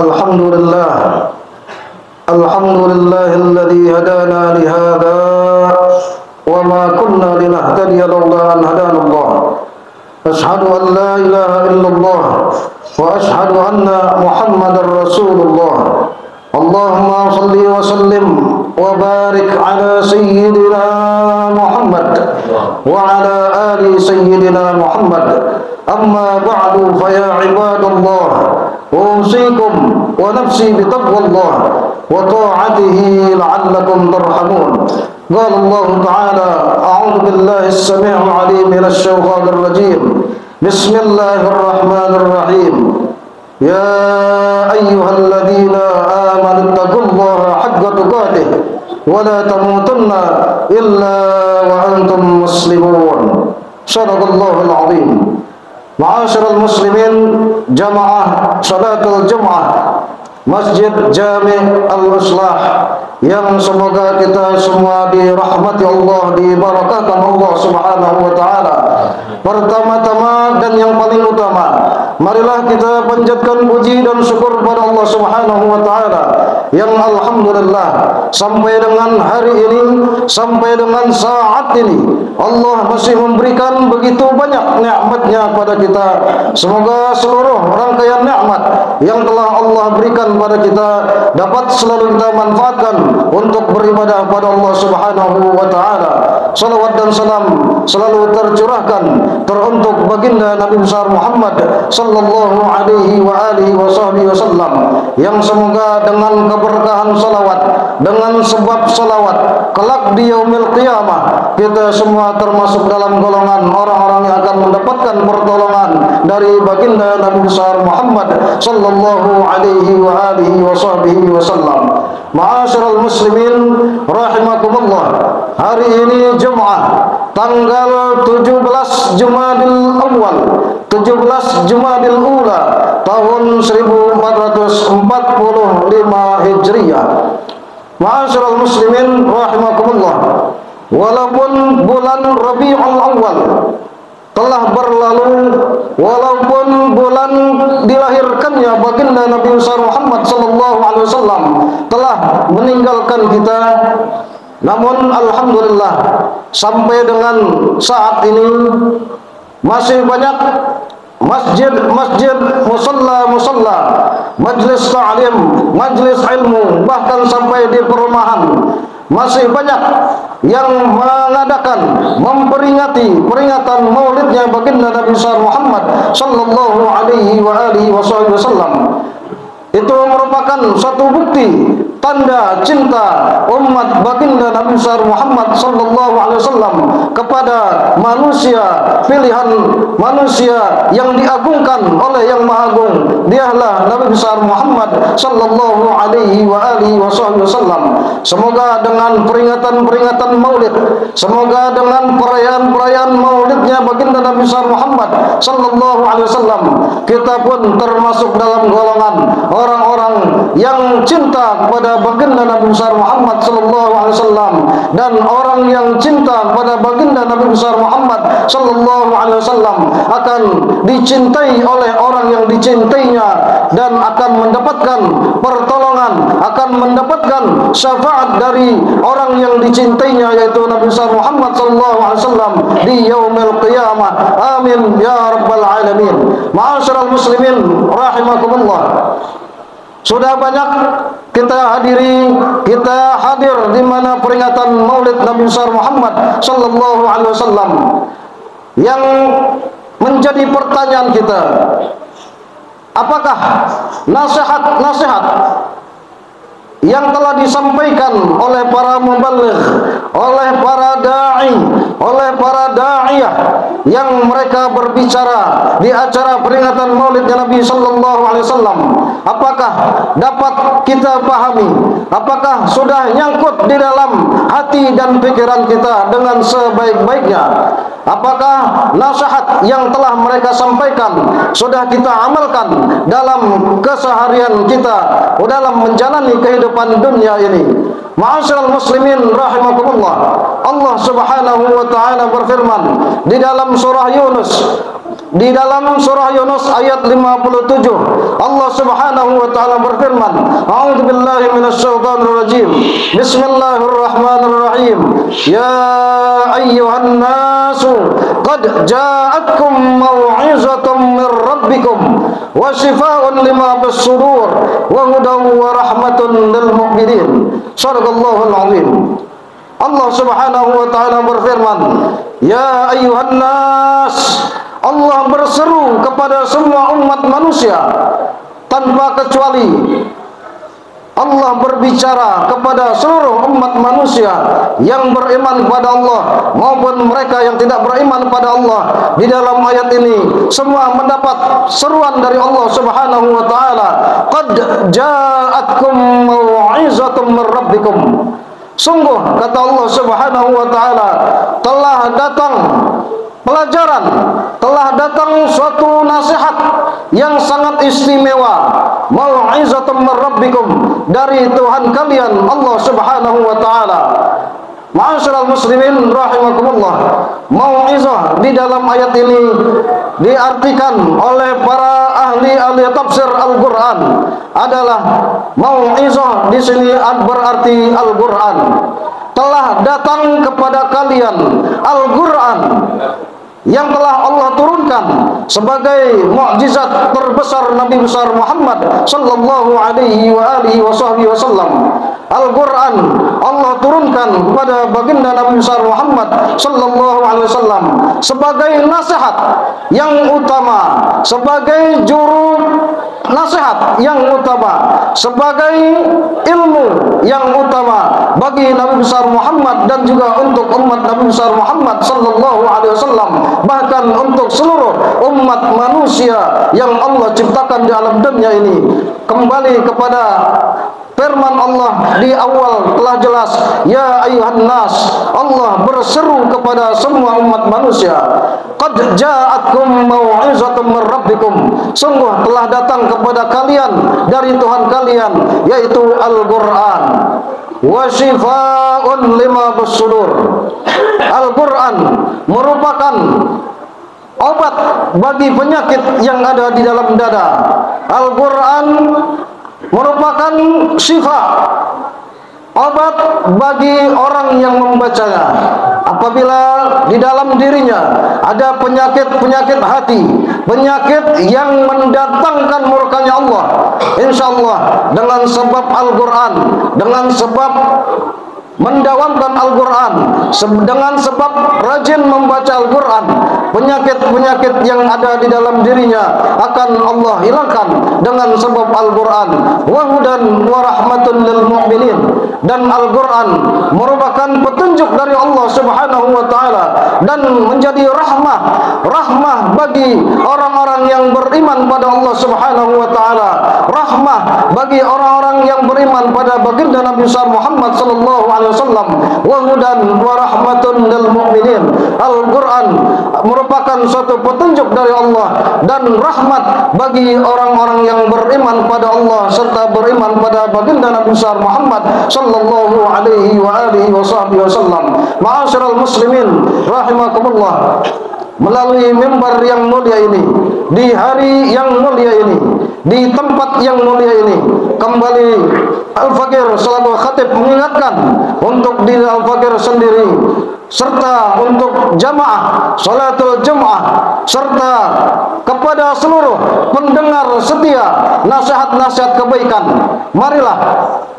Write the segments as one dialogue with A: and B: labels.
A: الحمد لله الذي هدانا لهذا وما كنا لنهتدي لولا أن هدانا الله أشهد أن لا إله إلا الله وأشهد أن محمدا رسول الله اللهم صل وسلم وبارك على سيدنا محمد وعلى آل سيدنا محمد أما بعد فيا عباد الله أوصيكم ونفسي بتقوى الله وطاعته لعلكم ترحمون قال الله تعالى أعوذ بالله السميع العليم من الشيطان الرجيم بسم الله الرحمن الرحيم يا أيها الذين آمنوا اتقوا الله حق تقاته ولا تموتن إلا وأنتم مسلمون صدق الله العظيم. Ma'asyiral muslimin, jamaah salatul Jumat Masjid Jami' Al-Islah yang semoga kita semua dirahmati Allah, dibarakatkan Allah Subhanahu wa taala. Pertama-tama dan yang paling utama, marilah kita panjatkan puji dan syukur kepada Allah Subhanahu wa taala yang alhamdulillah sampai dengan hari ini, sampai dengan saat ini Allah masih memberikan begitu banyak nikmat-Nya pada kita. Semoga seluruh rangkaian nikmat yang telah Allah berikan pada kita dapat selalu kita manfaatkan untuk beribadah pada Allah Subhanahu wa taala. Salawat dan salam selalu tercurahkan teruntuk baginda Nabi besar Muhammad sallallahu alaihi wa alihi wasallam, yang semoga dengan keberkahan salawat, dengan sebab salawat, kelak di yaumil qiyamah kita semua termasuk dalam golongan orang-orang yang akan mendapatkan pertolongan dari baginda Nabi besar Muhammad sallallahu alaihi wa alihi wasallam. Ma'asyiral muslimin rahimakumullah, hari ini Jumat tanggal 17 Jumadil Awal, 17 Jumadil Ula tahun 1445 Hijriah. Ma'asyiral muslimin rahimakumullah, walaupun bulan Rabiul Awal telah berlalu, walaupun bulan dilahirkannya baginda Nabi besar Muhammad sallallahu alaihi wasallam telah meninggalkan kita, namun alhamdulillah sampai dengan saat ini masih banyak masjid-masjid, musalla-musalla, majlis ta'lim, majlis ilmu, bahkan sampai di perumahan masih banyak yang mengadakan, memperingati peringatan maulidnya baginda Nabi besar Muhammad sallallahu alaihi wa alihi wasallam. Itu merupakan suatu bukti tanda cinta umat baginda Nabi besar Muhammad sallallahu alaihi wasallam kepada manusia, pilihan manusia yang diagungkan oleh yang maha agung. Dialah Nabi besar Muhammad sallallahu alaihi wa alihi wasallam. Semoga dengan peringatan-peringatan maulid, semoga dengan perayaan-perayaan maulidnya baginda Nabi besar Muhammad sallallahu alaihi wasallam, kita pun termasuk dalam golongan orang-orang yang cinta kepada baginda Nabi besar Muhammad sallallahu alaihi wasallam, dan orang yang cinta kepada baginda Nabi besar Muhammad sallallahu alaihi wasallam akan dicintai oleh orang yang dicintainya dan akan mendapatkan pertolongan, akan mendapatkan syafaat dari orang yang dicintainya, yaitu Nabi besar Muhammad sallallahu alaihi wasallam di yaumil qiyamah. Amin ya rabbal alamin. Ma'asyiral muslimin rahimakumullah, sudah banyak kita hadir di mana peringatan Maulid Nabi besar Muhammad sallallahu alaihi wasallam, yang menjadi pertanyaan kita, apakah nasihat-nasihat yang telah disampaikan oleh para mubaligh, oleh para dai, oleh para da'iyah yang mereka berbicara di acara peringatan Maulidnya Nabi sallallahu alaihi wasallam, apakah dapat kita pahami? Apakah sudah nyangkut di dalam hati dan pikiran kita dengan sebaik-baiknya? Apakah nasihat yang telah mereka sampaikan sudah kita amalkan dalam keseharian kita, dalam menjalani kehidupan dunia ini? Ma'asyiral muslimin rahimakumullah, Allah Subhanahu wa taala berfirman di dalam surah Yunus di dalam surah Yunus ayat 57 Allah Subhanahu wa taala berfirman, A'udzubillahi minasyaitonir rajim. Bismillahirrahmanirrahim. Ya ayyuhan nasu qad ja'atkum mau'izatun mir rabbikum wa shifaa'un lima fis sudur wa hudan wa rahmatun lil mu'minin. Shadaqallahul azim. Allah Subhanahu wa taala berfirman, ya ayyuhan nas, Allah berseru kepada semua umat manusia tanpa kecuali. Allah berbicara kepada seluruh umat manusia yang beriman kepada Allah maupun mereka yang tidak beriman kepada Allah. Di dalam ayat ini semua mendapat seruan dari Allah Subhanahu wa taala, qad ja'atkum mau'izatun mir rabbikum. Sungguh, kata Allah Subhanahu wa taala, telah datang pelajaran, telah datang suatu nasihat yang sangat istimewa, mau'izatun mir rabbikum, dari Tuhan kalian Allah Subhanahu wa taala. Ma'asyiral muslimin rahimakumullah, mau'izah di dalam ayat ini diartikan oleh para ahli tafsir Al-Qur'an adalah mau'izah di sini berarti Al-Qur'an. Telah datang kepada kalian Al-Qur'an yang telah Allah turunkan sebagai mukjizat terbesar Nabi besar Muhammad sallallahu alaihi wa alihi wasallam. Al-Qur'an Allah turunkan kepada baginda Nabi besar Muhammad sallallahu alaihi wasallam sebagai nasihat yang utama, sebagai juru nasihat yang utama, sebagai ilmu yang utama bagi Nabi besar Muhammad dan juga untuk umat Nabi besar Muhammad sallallahu alaihi wasallam, bahkan untuk seluruh umat manusia yang Allah ciptakan di alam dunia ini. Kembali kepada firman Allah di awal telah jelas, ya ayuhan nas, Allah berseru kepada semua umat manusia, qad ja'atkum mau'izatun mir rabbikum, sungguh telah datang kepada kalian dari Tuhan kalian, yaitu Al-Qur'an, wa shifaa'un lima fis sudur. Al-Qur'an merupakan obat bagi penyakit yang ada di dalam dada. Al-Qur'an merupakan syifa, obat bagi orang yang membacanya. Apabila di dalam dirinya ada penyakit-penyakit hati, penyakit yang mendatangkan murkanya Allah, insyaallah dengan sebab Al-Qur'an, dengan sebab mendawamkan Al-Quran, dengan sebab rajin membaca Al-Quran, penyakit-penyakit yang ada di dalam dirinya akan Allah hilangkan dengan sebab Al-Quran. Wa hudan wa rahmatun lil mu'minin, dan Al-Quran merupakan petunjuk dari Allah Subhanahu wa taala dan menjadi rahmah bagi orang-orang yang beriman pada Allah Subhanahu wa taala, rahmah bagi orang-orang yang beriman pada baginda Nabi besar Muhammad sallallahu alaihi wasallam, wa hudan wa rahmatun lil mu'minin. Al-Qur'an merupakan suatu petunjuk dari Allah dan rahmat bagi orang-orang yang beriman pada Allah serta beriman pada baginda Nabi besar Muhammad sallallahu alaihi wa alihi wasallam. Ma'asyiral muslimin rahimakumullah, melalui mimbar yang mulia ini, di hari yang mulia ini, di tempat yang mulia ini, kembali Al-Fakir selaku khatib mengingatkan untuk diri Al-Fakir sendiri serta untuk jamaah salatul jamaah serta kepada seluruh pendengar setia nasihat-nasihat kebaikan. Marilah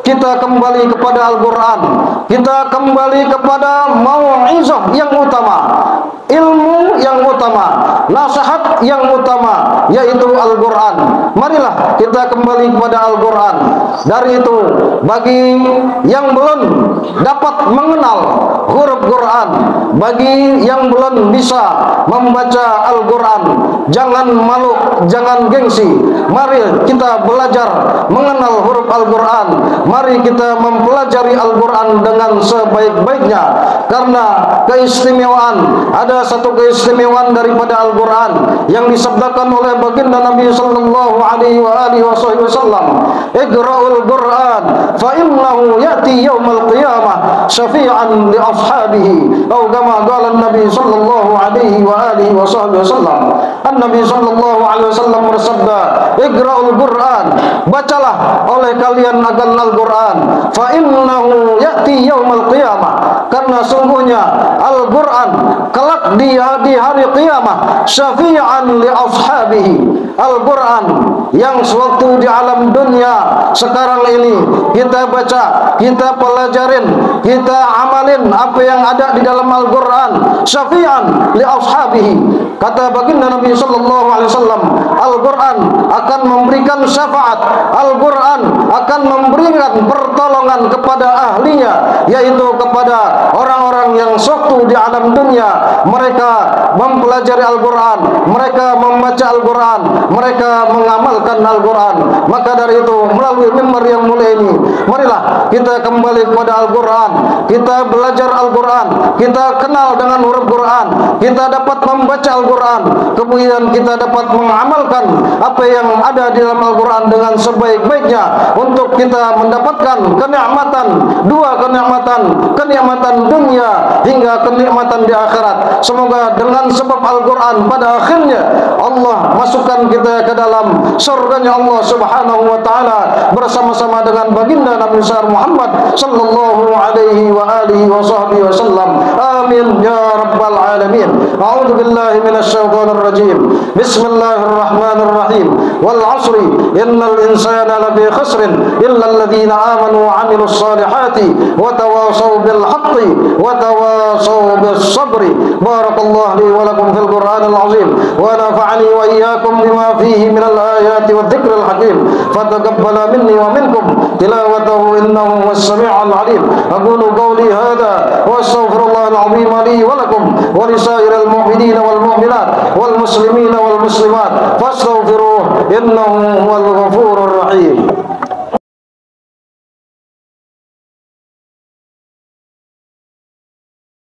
A: kita kembali kepada Al-Quran, kita kembali kepada mau'izah yang utama, ilmu yang utama, nasihat yang utama, yaitu Al-Quran. Marilah kita kembali kepada Al-Quran. Dari itu, bagi yang belum dapat mengenal huruf Quran, bagi yang belum bisa membaca Al-Quran, jangan malu, jangan gengsi. Mari kita belajar mengenal huruf Al-Quran. Mari kita mempelajari Al-Quran dengan sebaik-baiknya, karena keistimewaan, ada satu keistimewaan daripada Al-Quran yang disabdakan oleh baginda Nabi sallallahu alaihi wasallam, iqra'ul Quran fa innahu ya'ti yaumal qiyamah syafi'an li ashabihi, atau kama qala Nabi sallallahu alaihi wa alihi wasallam. Nabi sallallahu alaihi wasallam bersabda, "Iqra'ul Qur'an." Bacalah oleh kalian akan Al-Qur'an. Fa innahu ya'ti yaumal qiyamah. Karena sungguhnya Al-Qur'an kelak di hari kiamat syafi'an li ashabihi. Al-Qur'an yang sewaktu di alam dunia sekarang ini kita baca, kita pelajarin, kita amalin apa yang ada di dalam Al-Qur'an, syafi'an li ashabihi. Kata baginda Nabi sallallahu alaihi wasallam, Al-Qur'an akan memberikan syafaat, Al-Qur'an akan memberikan pertolongan kepada ahlinya, yaitu kepada orang-orang yang sewaktu di alam dunia mereka mempelajari Al-Qur'an, mereka membaca Al-Qur'an, mereka mengamalkan Al-Qur'an. Maka dari itu melalui mimbar yang mulia ini, marilah kita kembali kepada Al-Qur'an, kita belajar Al-Qur'an, kita kenal dengan huruf Qur'an, kita dapat membaca Al-Qur'an, kemudian kita dapat mengamalkan apa yang ada di dalam Al-Qur'an dengan sebaik-baiknya untuk kita mendapatkan kenikmatan, dua kenikmatan dunia hingga kenikmatan di akhirat. Semoga dengan sebab Al-Qur'an pada akhirnya Allah masukkan kita ke dalam surganya Allah Subhanahu wa taala bersama-sama dengan baginda Nabi Muhammad sallallahu alaihi wa alihi wasallam. Amin ya rabbal alamin. A'udzu billahi minasy syaithanir rajim. Bismillahirrahmanirrahim. Wal 'ashri innal insana lafi khusrin illa alladhina amanu wa 'amilus salihati wa tawasaw bil haqqi wa tawasaw bis sabri. Barakallahu li wa lakum fil Qur'anil 'azim wa nafa'ani wa iyyakum bima fihi minal ayati wadh-dhikril hakim. Fataqabbala minni wa minkum tilawatahu innahu was sami'ul 'alim. Aqulu qawli hadha wa astaghfirullahal 'azim li wa lakum wa lisairil mu'minina wal mu'minat wal muslimina wal muslimat fastaghfiruhu innahu huwal ghafurur